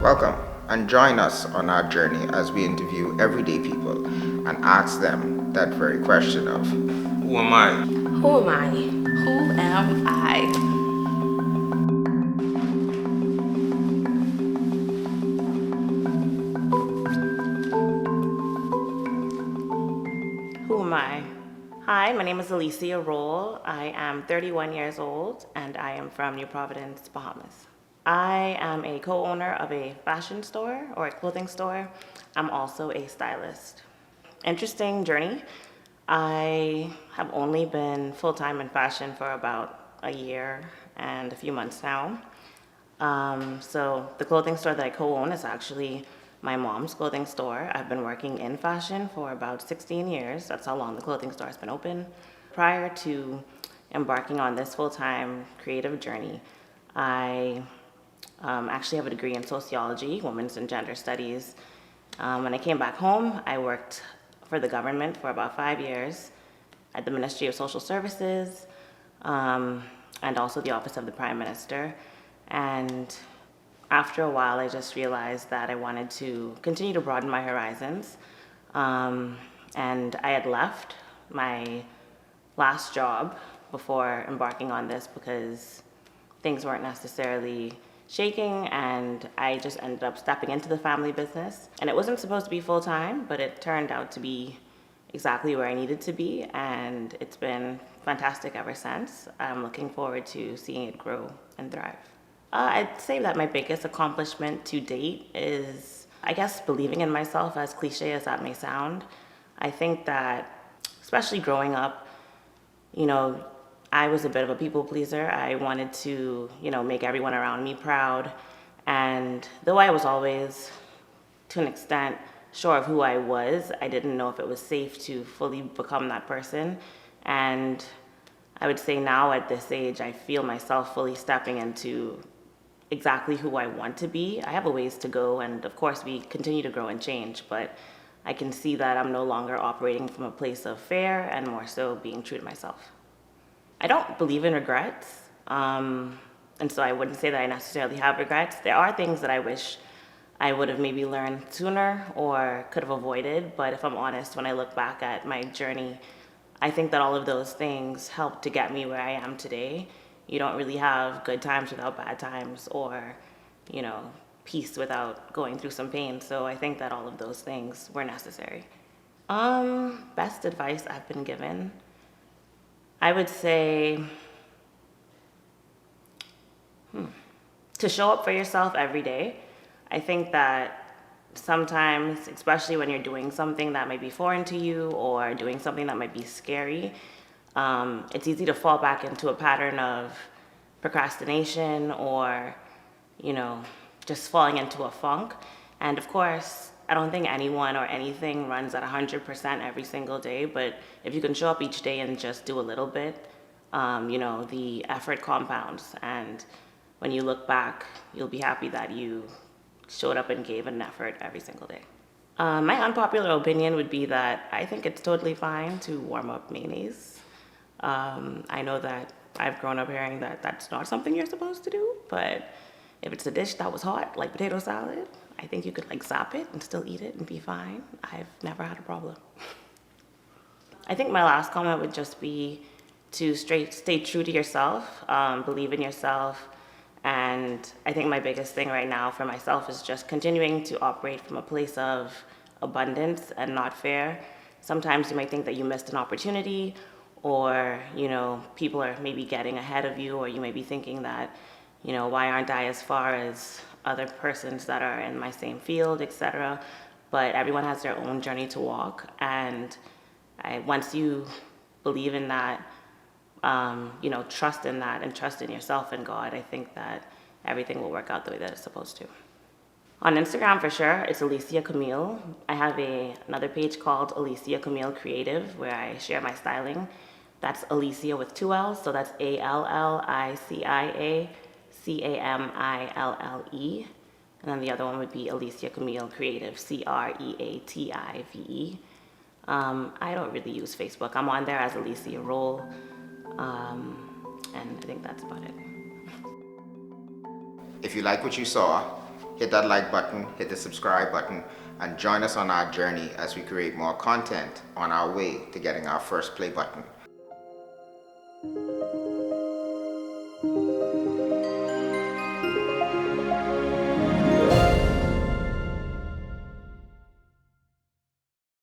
Welcome and join us on our journey as we interview everyday people and ask them that very question of who am I? Who am I? Who am I? Who am I? Hi, my name is Allicia Rolle. I am 31 years old and I am from New Providence, Bahamas. I am a co-owner of a fashion store or a clothing store. I'm also a stylist. Interesting journey. I have only been full-time in fashion for about a year and a few months now. So the clothing store that I co-own is actually my mom's clothing store. I've been working in fashion for about 16 years. That's how long the clothing store has been open. Prior to embarking on this full-time creative journey, I actually have a degree in sociology, women's and gender studies. When I came back home, I worked for the government for about 5 years at the Ministry of Social Services and also the Office of the Prime Minister. And after a while, I just realized that I wanted to continue to broaden my horizons. And I had left my last job before embarking on this because things weren't necessarily shaking, and I just ended up stepping into the family business. And it wasn't supposed to be full-time, but it turned out to be exactly where I needed to be, and it's been fantastic ever since. I'm looking forward to seeing it grow and thrive. I'd say that my biggest accomplishment to date is, I guess, believing in myself, as cliche as that may sound. I think that, especially growing up, I was a bit of a people pleaser. I wanted to, make everyone around me proud. And though I was always, to an extent, sure of who I was, I didn't know if it was safe to fully become that person. And I would say now at this age, I feel myself fully stepping into exactly who I want to be. I have a ways to go, and of course we continue to grow and change, but I can see that I'm no longer operating from a place of fear and more so being true to myself. I don't believe in regrets, and so I wouldn't say that I necessarily have regrets. There are things that I wish I would have maybe learned sooner or could have avoided, but if I'm honest, when I look back at my journey, I think that all of those things helped to get me where I am today. You don't really have good times without bad times, or, peace without going through some pain. So I think that all of those things were necessary. Best advice I've been given, I would say, to show up for yourself every day. I think that sometimes, especially when you're doing something that might be foreign to you or doing something that might be scary, it's easy to fall back into a pattern of procrastination or, just falling into a funk. And of course, I don't think anyone or anything runs at 100% every single day, but if you can show up each day and just do a little bit, the effort compounds. And when you look back, you'll be happy that you showed up and gave an effort every single day. My unpopular opinion would be that I think it's totally fine to warm up mayonnaise. I know that I've grown up hearing that that's not something you're supposed to do, but if it's a dish that was hot, like potato salad, I think you could zap it and still eat it and be fine. I've never had a problem. I think my last comment would just be to stay true to yourself, believe in yourself, and I think my biggest thing right now for myself is just continuing to operate from a place of abundance and not fear. Sometimes you might think that you missed an opportunity, or people are maybe getting ahead of you, or you may be thinking that why aren't I as far as other persons that are in my same field, etc. But everyone has their own journey to walk, and once you believe in that, trust in that and trust in yourself and God, I think that everything will work out the way that it's supposed to. On Instagram, for sure, it's Allicia Camille. I have another page called Allicia Camille Creative, where I share my styling. That's Allicia with 2 L's, so that's ALLICIA CAMILLE. And then the other one would be Allicia Camille Creative, CREATIVE. I don't really use Facebook. I'm on there as Allicia Rolle, and I think that's about it. If you like what you saw, hit that like button, hit the subscribe button, and join us on our journey as we create more content on our way to getting our first play button.